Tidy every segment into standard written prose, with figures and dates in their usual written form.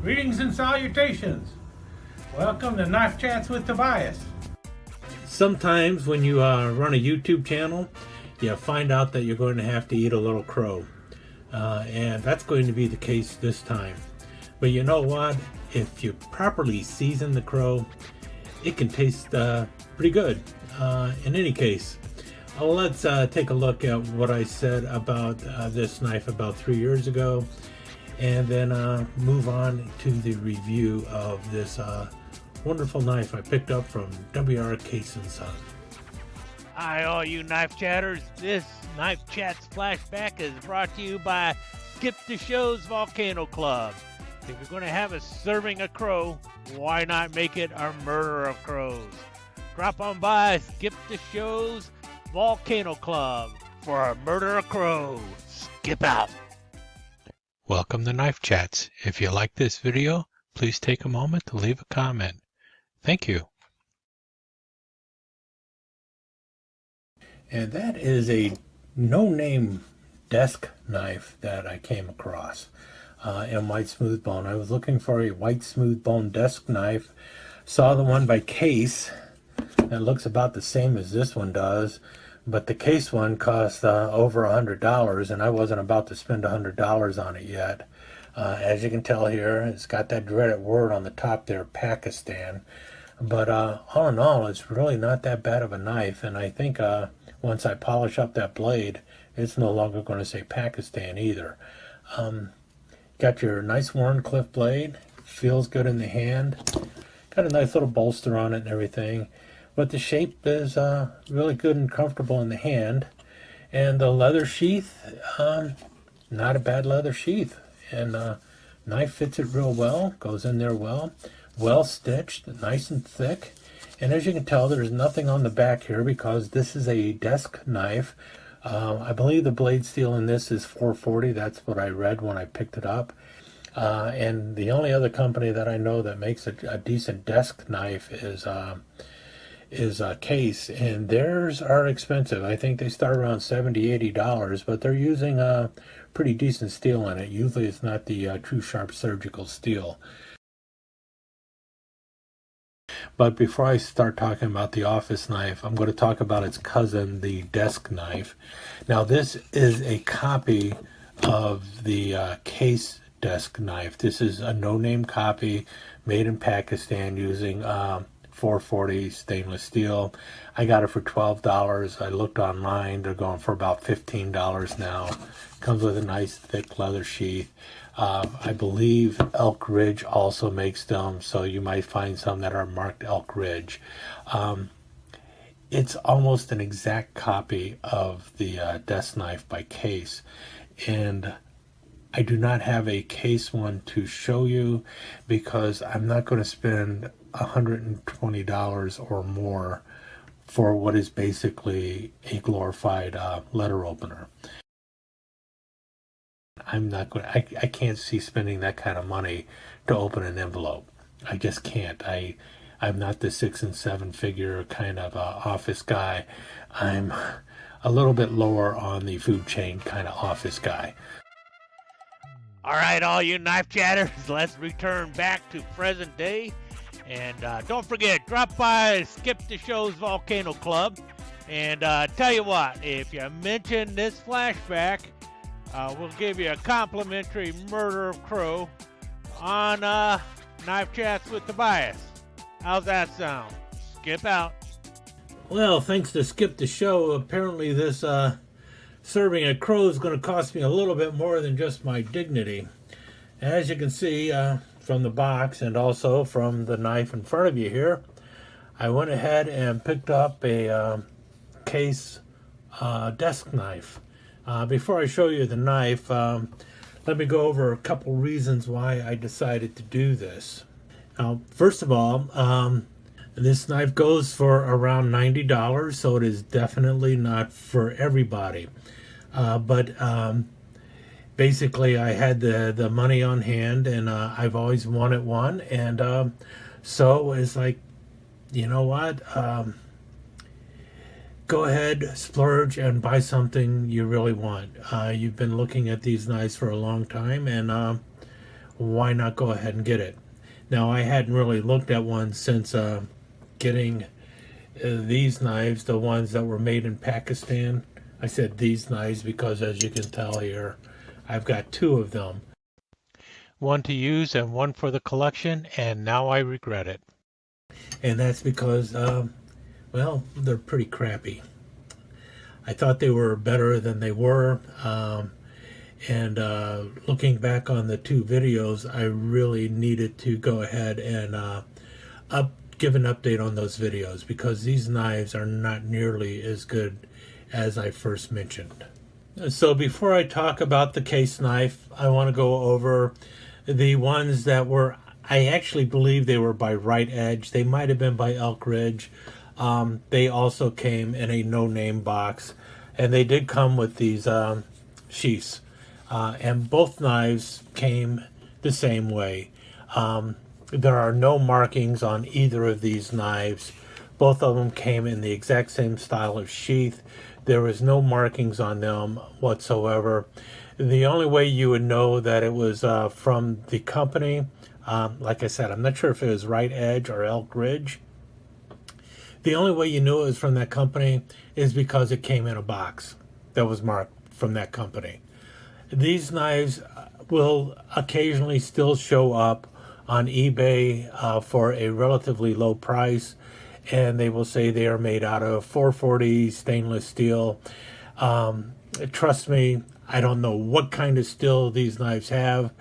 Greetings and salutations. Welcome to Knife Chats with Tobias. Sometimes when you run a YouTube channel, you find out that you're going to have to eat a little crow. And that's going to be the case this time. But you know what? If you properly season the crow, it can taste pretty good. In any case, let's take a look at what I said about this knife about 3 years ago, and then move on to the review of this wonderful knife I picked up from W.R. Case & Son. Hi, all you knife chatters. This Knife Chats flashback is brought to you by Skip the Show's Volcano Club. If you're going to have a serving of crow, why not make it a murder of crows? Drop on by Skip the Show's Volcano Club for a murder of crows. Skip out. Welcome to Knife Chats. If you like this video, please take a moment to leave a comment. Thank you. And that is a no-name desk knife that I came across in white smooth bone. I was looking for a white smooth bone desk knife. Saw the one by Case that looks about the same as this one does, but the Case one cost over $100, and I wasn't about to spend $100 on it yet. As you can tell here, it's got that dreaded word on the top there, Pakistan. But all in all, it's really not that bad of a knife, and I think once I polish up that blade, it's no longer going to say Pakistan either. Got your nice Wharncliffe blade, feels good in the hand, got a nice little bolster on it and everything. But the shape is really good and comfortable in the hand. And the leather sheath, not a bad leather sheath. And knife fits it real well, goes in there well stitched, nice and thick. And as you can tell, there's nothing on the back here because this is a desk knife. I believe the blade steel in this is 440. That's what I read when I picked it up. And the only other company that I know that makes a decent desk knife is Case, and theirs are expensive. I think they start around $70-$80, but they're using a pretty decent steel in it. Usually it's not the true sharp surgical steel. But before I start talking about the office knife, I'm going to talk about its cousin, the desk knife. Now this is a copy of the Case desk knife. This is a no-name copy made in Pakistan using 440 stainless steel. I got it for $12. I looked online. They're going for about $15 now. Comes with a nice thick leather sheath. I believe Elk Ridge also makes them, so you might find some that are marked Elk Ridge. It's almost an exact copy of the desk knife by Case, and I do not have a Case one to show you because I'm not going to spend $120 or more for what is basically a glorified letter opener. I'm not going. I can't see spending that kind of money to open an envelope. I just can't. I'm not the 6 and 7 figure kind of office guy. I'm a little bit lower on the food chain kind of office guy. All right, all you knife chatters, let's return back to present day. And don't forget, drop by Skip the Show's Volcano Club. And tell you what, if you mention this flashback, we'll give you a complimentary murder of crow on Knife Chats with Tobias. How's that sound? Skip out. Well, thanks to Skip the Show, apparently this serving a crow is going to cost me a little bit more than just my dignity. As you can see from the box and also from the knife in front of you here, I went ahead and picked up a Case desk knife. Before I show you the knife, let me go over a couple reasons why I decided to do this. Now, first of all, this knife goes for around $90, so it is definitely not for everybody. But basically, I had the money on hand, and I've always wanted one, and so it's like, you know what? Go ahead, splurge, and buy something you really want. You've been looking at these knives for a long time, and why not go ahead and get it? Now, I hadn't really looked at one since getting these knives, the ones that were made in Pakistan. I said these knives because, as you can tell here, I've got two of them. One to use and one for the collection, and now I regret it. And that's because, well, they're pretty crappy. I thought they were better than they were. And looking back on the two videos, I really needed to go ahead and give an update on those videos, because these knives are not nearly as good as I first mentioned. So before I talk about the case knife, I want to go over the ones that were, I actually believe they were by Right Edge. They might have been by Elk Ridge. They also came in a no-name box, and they did come with these sheaths. And both knives came the same way. There are no markings on either of these knives. Both of them came in the exact same style of sheath. There was no markings on them whatsoever. The only way you would know that it was from the company, like I said, I'm not sure if it was Right Edge or Elk Ridge. The only way you knew it was from that company is because it came in a box that was marked from that company. These knives will occasionally still show up on eBay for a relatively low price, and they will say they are made out of 440 stainless steel. Trust me, I don't know what kind of steel these knives have,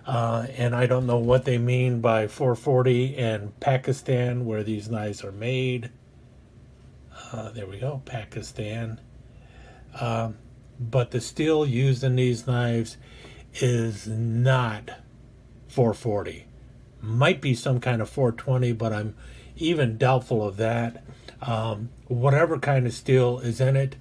and I don't know what they mean by 440 in Pakistan, where these knives are made. There we go, Pakistan. But the steel used in these knives is not 440. Might be some kind of 420, but I'm even doubtful of that. Whatever kind of steel is in it,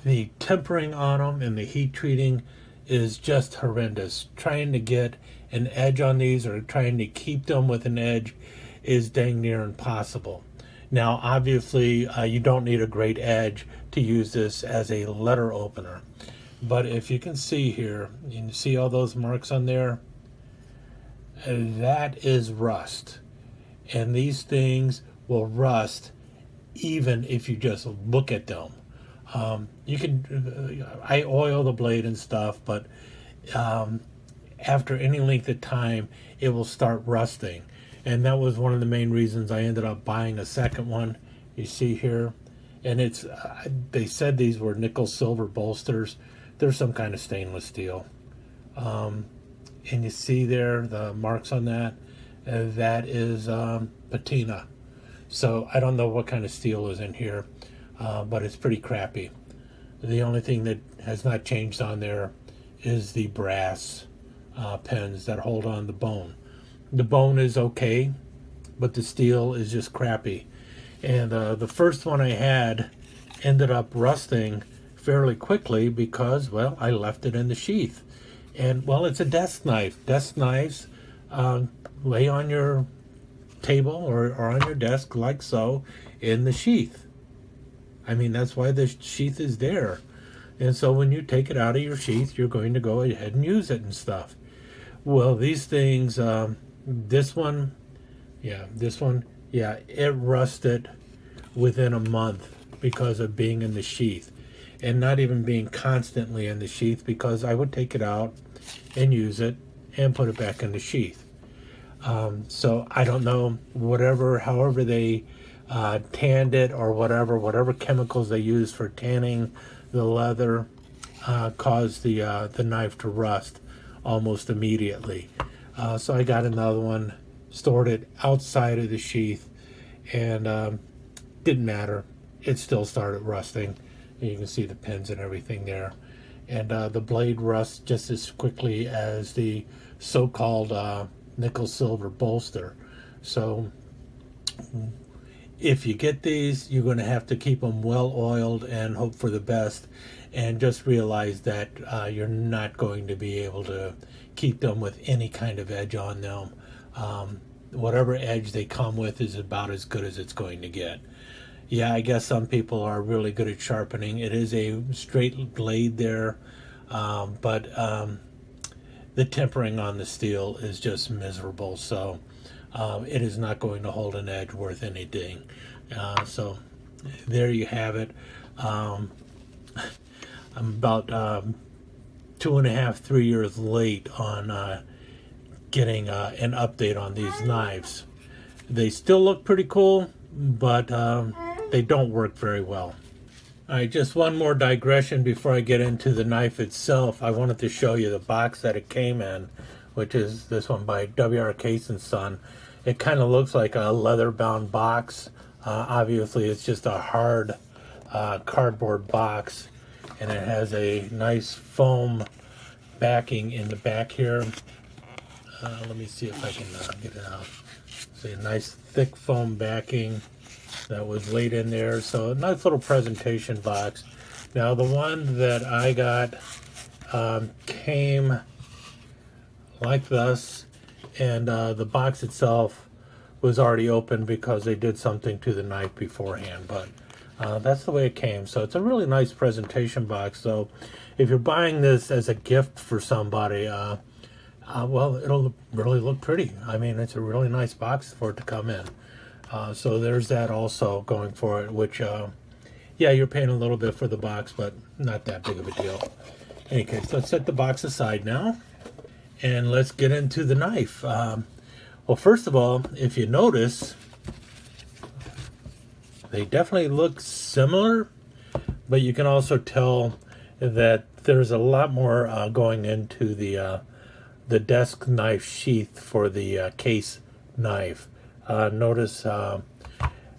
the tempering on them and the heat treating is just horrendous. Trying to get an edge on these, or trying to keep them with an edge, is dang near impossible. Now, obviously, you don't need a great edge to use this as a letter opener. But if you can see here, you can see all those marks on there, that is rust. And these things will rust even if you just look at them. You can, I oil the blade and stuff, but after any length of time, it will start rusting. And that was one of the main reasons I ended up buying a second one. You see here, and it's they said these were nickel silver bolsters. They're some kind of stainless steel. And you see there the marks on that. That is patina. So I don't know what kind of steel is in here, but it's pretty crappy. The only thing that has not changed on there is the brass pins that hold on the bone. The bone is okay, but the steel is just crappy. And the first one I had ended up rusting fairly quickly because, well, I left it in the sheath. And, well, it's a desk knife. Desk knives lay on your table or on your desk like so in the sheath. I mean, that's why the sheath is there. And so when you take it out of your sheath, you're going to go ahead and use it and stuff. Well, these things, this one, it rusted within a month because of being in the sheath, and not even being constantly in the sheath, because I would take it out and use it and put it back in the sheath. So I don't know, however they tanned it, or whatever chemicals they used for tanning the leather caused the knife to rust almost immediately. So I got another one, stored it outside of the sheath, and didn't matter. It still started rusting. And you can see the pins and everything there. And the blade rusts just as quickly as the so-called nickel silver bolster. So if you get these, you're going to have to keep them well oiled and hope for the best, and just realize that you're not going to be able to keep them with any kind of edge on them. Whatever edge they come with is about as good as it's going to get. Yeah, I guess some people are really good at sharpening. It is a straight blade there, but the tempering on the steel is just miserable. So it is not going to hold an edge worth anything. So there you have it. I'm about 2.5, 3 years late on getting an update on these knives. They still look pretty cool, but they don't work very well. All right, just one more digression before I get into the knife itself. I wanted to show you the box that it came in, which is this one by W.R. Case & Son. It kind of looks like a leather-bound box. Obviously, it's just a hard cardboard box, and it has a nice foam backing in the back here. Let me see if I can get it out. See, a nice thick foam backing that was laid in there. So a nice little presentation box. Now the one that I got came like this, and the box itself was already open because they did something to the knife beforehand, but that's the way it came. So it's a really nice presentation box. So if you're buying this as a gift for somebody, well, it'll really look pretty. I mean, it's a really nice box for it to come in. So there's that also going for it, which, yeah, you're paying a little bit for the box, but not that big of a deal. In any case, let's set the box aside now, and let's get into the knife. Well, first of all, if you notice, they definitely look similar, but you can also tell that there's a lot more going into the desk knife sheath for the case knife. Notice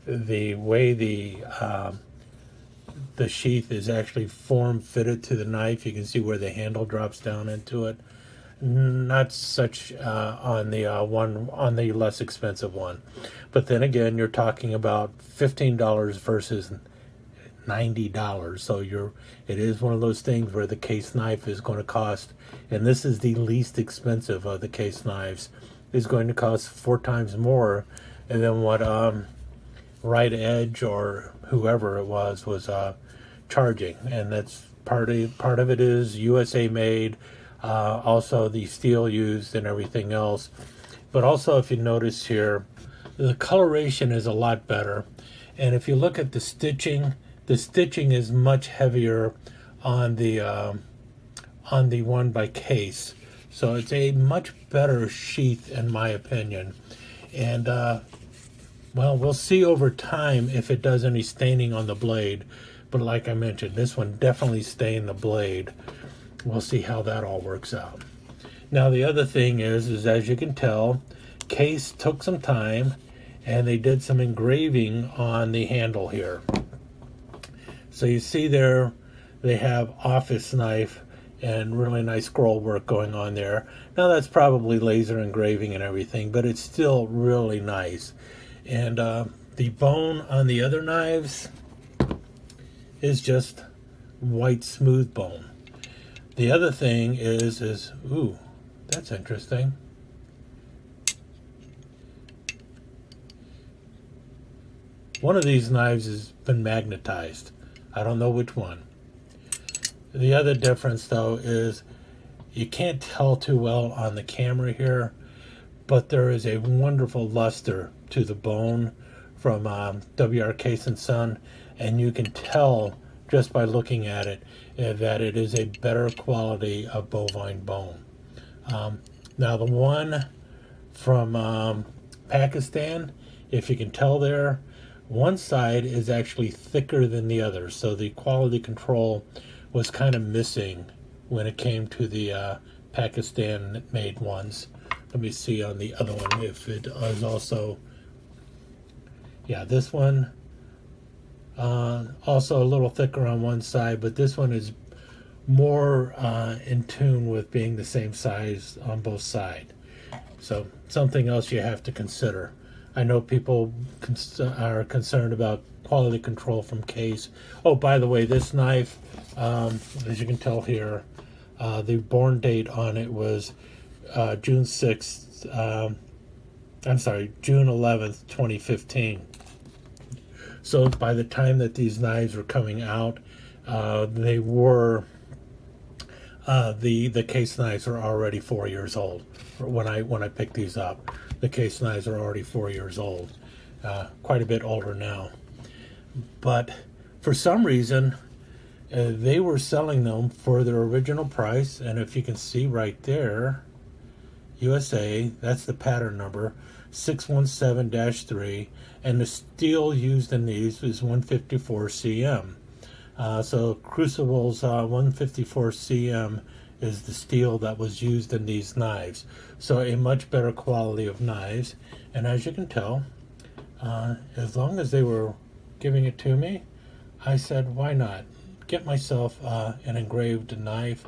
the way the sheath is actually form fitted to the knife. You can see where the handle drops down into it. Not such on the less expensive one, but then again, you're talking about $15 versus $90. So it is one of those things where the case knife is going to cost, and this is the least expensive of the case knives, is going to cost 4 times more than what Right Edge or whoever it was charging. And that's part of it is USA made, also the steel used and everything else. But also, if you notice here, the coloration is a lot better. And if you look at the stitching is much heavier on the one by Case. So it's a much better sheath in my opinion. And well, we'll see over time if it does any staining on the blade. But like I mentioned, this one definitely stained the blade. We'll see how that all works out. Now the other thing is as you can tell, Case took some time and they did some engraving on the handle here. So you see there, they have office knife and really nice scroll work going on there. Now that's probably laser engraving and everything, but it's still really nice. And the bone on the other knives is just white smooth bone. The other thing is ooh, that's interesting. One of these knives has been magnetized. I don't know which one. The other difference though is you can't tell too well on the camera here, but there is a wonderful luster to the bone from W.R. Case & Son, and you can tell just by looking at it that it is a better quality of bovine bone. Now the one from Pakistan, if you can tell there, one side is actually thicker than the other, so the quality control was kind of missing when it came to the Pakistan made ones. Let me see on the other one if it is also, yeah, this one also a little thicker on one side, but this one is more in tune with being the same size on both sides. So something else you have to consider. I know people are concerned about quality control from Case. Oh, by the way, this knife, as you can tell here, the born date on it was June 6th, I'm sorry, June 11th, 2015. So by the time that these knives were coming out, they were The case knives are already 4 years old. When I picked these up, the case knives are already 4 years old, quite a bit older now. But for some reason, they were selling them for their original price, and if you can see right there, USA, that's the pattern number, 617-3, and the steel used in these is 154 cm. So Crucible's 154 cm is the steel that was used in these knives. So a much better quality of knives. And as you can tell, as long as they were giving it to me, I said, why not? Get myself an engraved knife.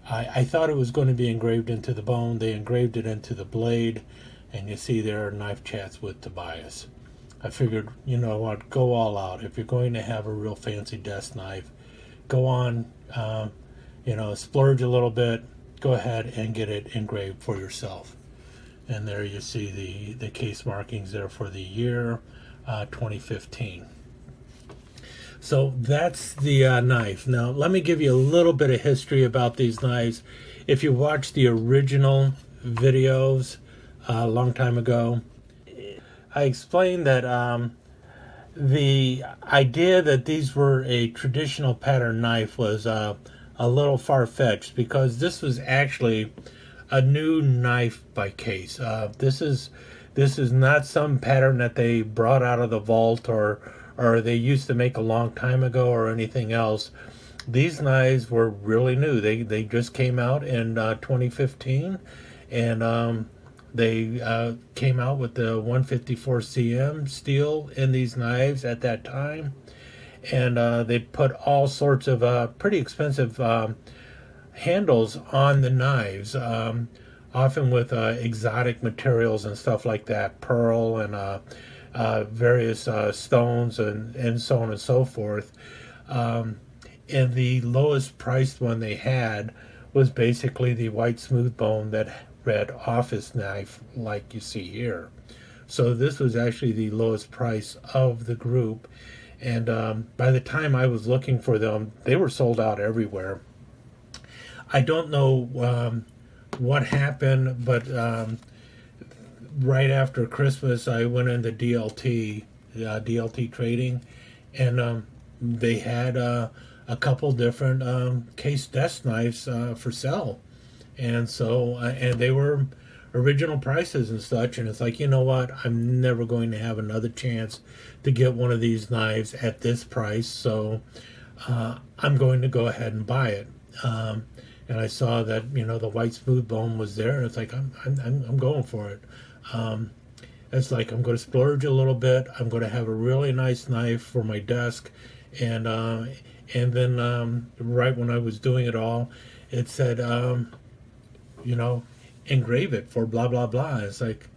I thought it was going to be engraved into the bone. They engraved it into the blade. And you see there, Knife Chats with Tobias. I figured, you know what, go all out. If you're going to have a real fancy desk knife, go on, splurge a little bit, go ahead and get it engraved for yourself. And there you see the case markings there for the year 2015. So that's the knife. Now, let me give you a little bit of history about these knives. If you watch the original videos a long time ago, I explained that the idea that these were a traditional pattern knife was a little far-fetched, because this was actually a new knife by Case. This is not some pattern that they brought out of the vault or they used to make a long time ago or anything else. These knives were really new. They just came out in 2015, and they came out with the 154 cm steel in these knives at that time, and they put all sorts of pretty expensive handles on the knives, often with exotic materials and stuff like that, pearl and various stones and so on and so forth. And the lowest priced one they had was basically the white smooth bone that red office knife like you see here. So this was actually the lowest price of the group, and by the time I was looking for them, they were sold out everywhere. I don't know what happened, but right after Christmas I went into DLT trading, and they had a couple different case desk knives for sale. And so, and they were original prices and such, and it's like, you know what, I'm never going to have another chance to get one of these knives at this price, so I'm going to go ahead and buy it. And I saw that, the white smooth bone was there, and it's like, I'm going for it. It's like, I'm going to splurge a little bit. I'm going to have a really nice knife for my desk, and then right when I was doing it all, it said, engrave it for blah, blah, blah. It's like,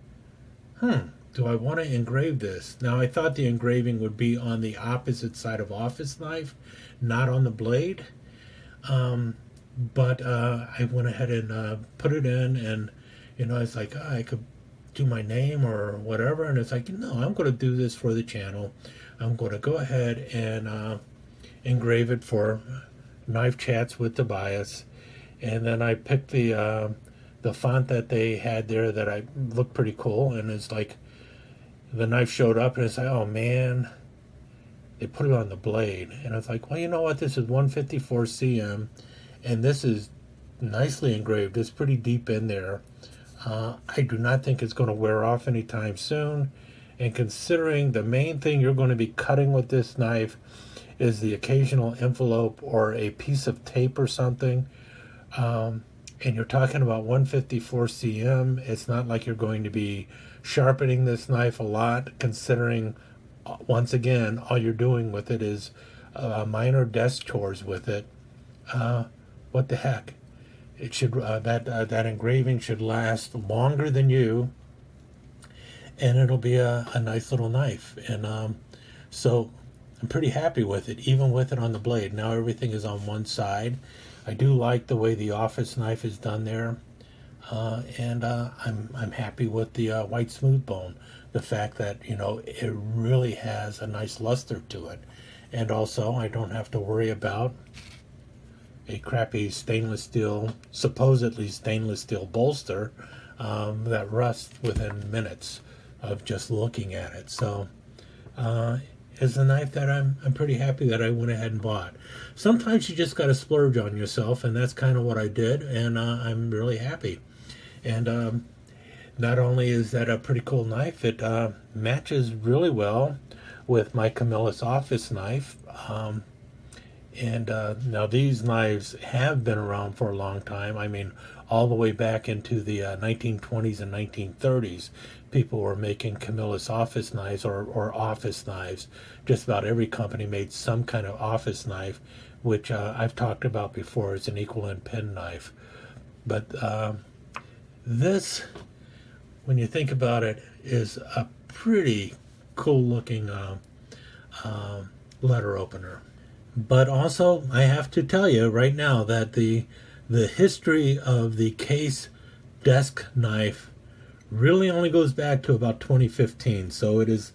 do I want to engrave this? Now, I thought the engraving would be on the opposite side of office knife, not on the blade. But I went ahead and put it in, and, it's like, I could do my name or whatever. And it's like, no, I'm going to do this for the channel. I'm going to go ahead and engrave it for Knife Chats with Tobias. And then I picked the font that they had there that I looked pretty cool, and it's like the knife showed up, and it's like, oh man, they put it on the blade. And it's like, well, you know what, this is 154 cm, and this is nicely engraved. It's pretty deep in there. I do not think it's going to wear off anytime soon, and considering the main thing you're going to be cutting with this knife is the occasional envelope or a piece of tape or something, and you're talking about 154 cm, it's not like you're going to be sharpening this knife a lot, considering, once again, all you're doing with it is minor desk chores with it. What the heck? It should that engraving should last longer than you, and it'll be a nice little knife. And so I'm pretty happy with it, even with it on the blade. Now everything is on one side. I do like the way the office knife is done there, and I'm happy with the white smooth bone. The fact that it really has a nice luster to it, and also I don't have to worry about a crappy supposedly stainless steel bolster that rusts within minutes of just looking at it. So it's a knife that I'm pretty happy that I went ahead and bought. Sometimes you just got to splurge on yourself, and that's kind of what I did, and I'm really happy. And not only is that a pretty cool knife, it matches really well with my Camillus office knife. Now these knives have been around for a long time. I mean, all the way back into the 1920s and 1930s, people were making Camillus office knives or office knives. Just about every company made some kind of office knife, which I've talked about before as an equal end pen knife. But this, when you think about it, is a pretty cool looking letter opener. But also, I have to tell you right now that the history of the Case desk knife really only goes back to about 2015. So it is,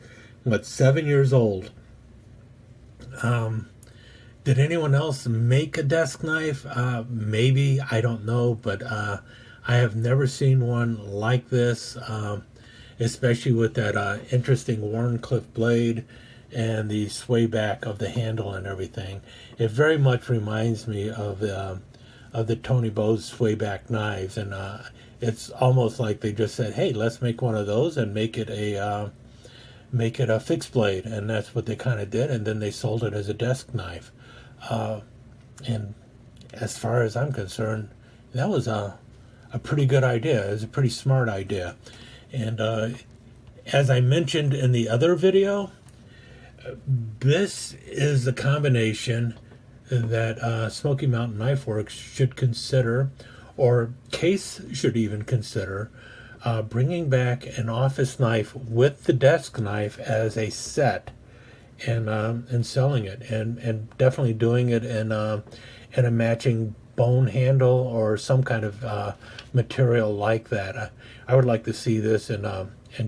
7 years old. Did anyone else make a desk knife? Maybe, I don't know, but I have never seen one like this, especially with that interesting Wharncliffe blade and the sway back of the handle and everything. It very much reminds me of the Tony Bose sway back knives, and it's almost like they just said, "Hey, let's make one of those and make it a fixed blade," and that's what they kind of did. And then they sold it as a desk knife. And as far as I'm concerned, that was a pretty good idea. It was a pretty smart idea. And as I mentioned in the other video, this is the combination that Smoky Mountain Knife Works should consider, or Case should even consider, bringing back an office knife with the desk knife as a set, and selling it, and definitely doing it in a matching bone handle or some kind of material like that. I would like to see this in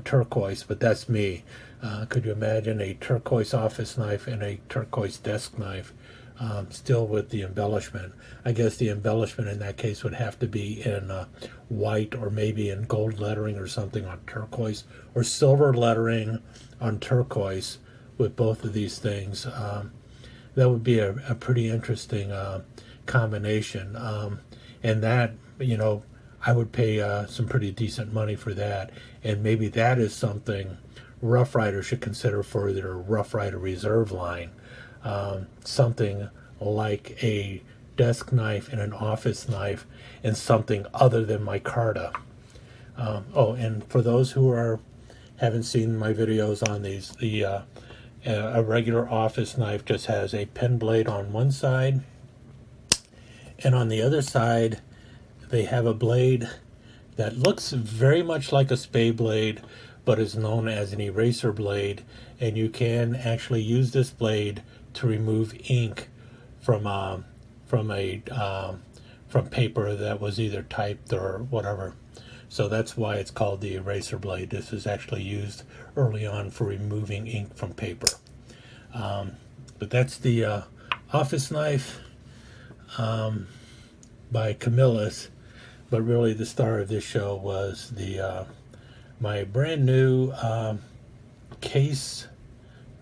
turquoise, but that's me. Could you imagine a turquoise office knife and a turquoise desk knife, still with the embellishment? I guess the embellishment in that case would have to be in white, or maybe in gold lettering or something on turquoise, or silver lettering on turquoise with both of these things. That would be a pretty interesting combination. And that, I would pay some pretty decent money for that. And maybe that is something Rough Rider should consider for their Rough Rider Reserve line. Something like a desk knife and an office knife, and something other than micarta. And for those who haven't seen my videos on these, a regular office knife just has a pen blade on one side, and on the other side they have a blade that looks very much like a spade blade, but is known as an eraser blade, and you can actually use this blade to remove ink from paper that was either typed or whatever. So that's why it's called the eraser blade. This is actually used early on for removing ink from paper. But that's the office knife by Camillus. But really the star of this show was my brand new Case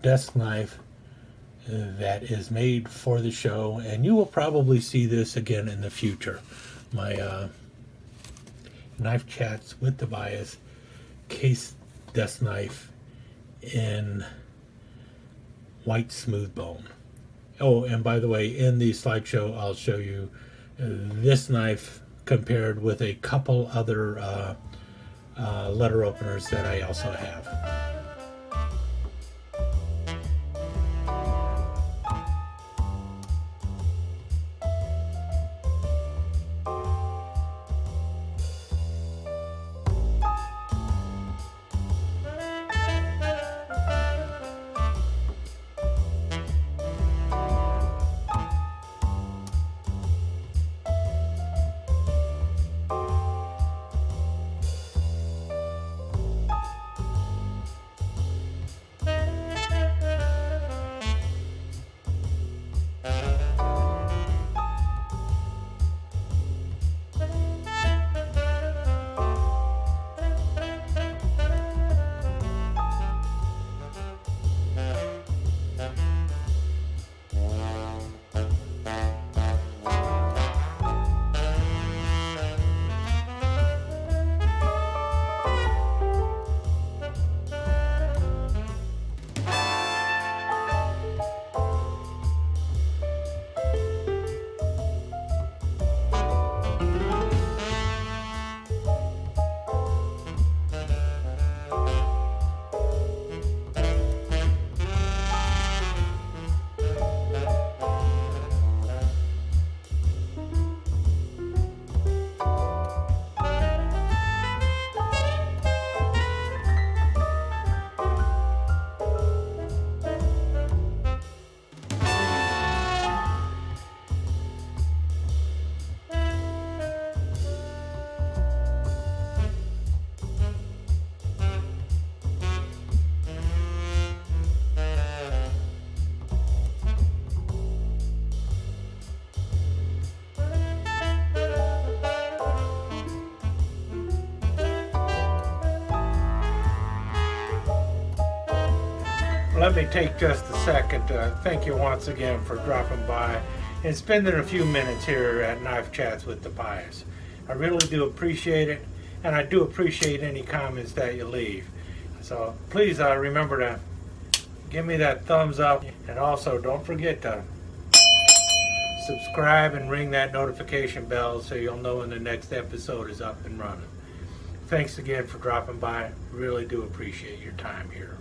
desk knife that is made for the show, and you will probably see this again in the future. My Knife Chats with Tobias Case desk knife in white smooth bone. Oh, and by the way, in the slideshow I'll show you this knife compared with a couple other letter openers that I also have. let me take just a second to thank you once again for dropping by and spending a few minutes here at Knife Chats with the Pious. I really do appreciate it, and I do appreciate any comments that you leave. So please remember to give me that thumbs up, and also don't forget to subscribe and ring that notification bell so you'll know when the next episode is up and running. Thanks again for dropping by. Really do appreciate your time here.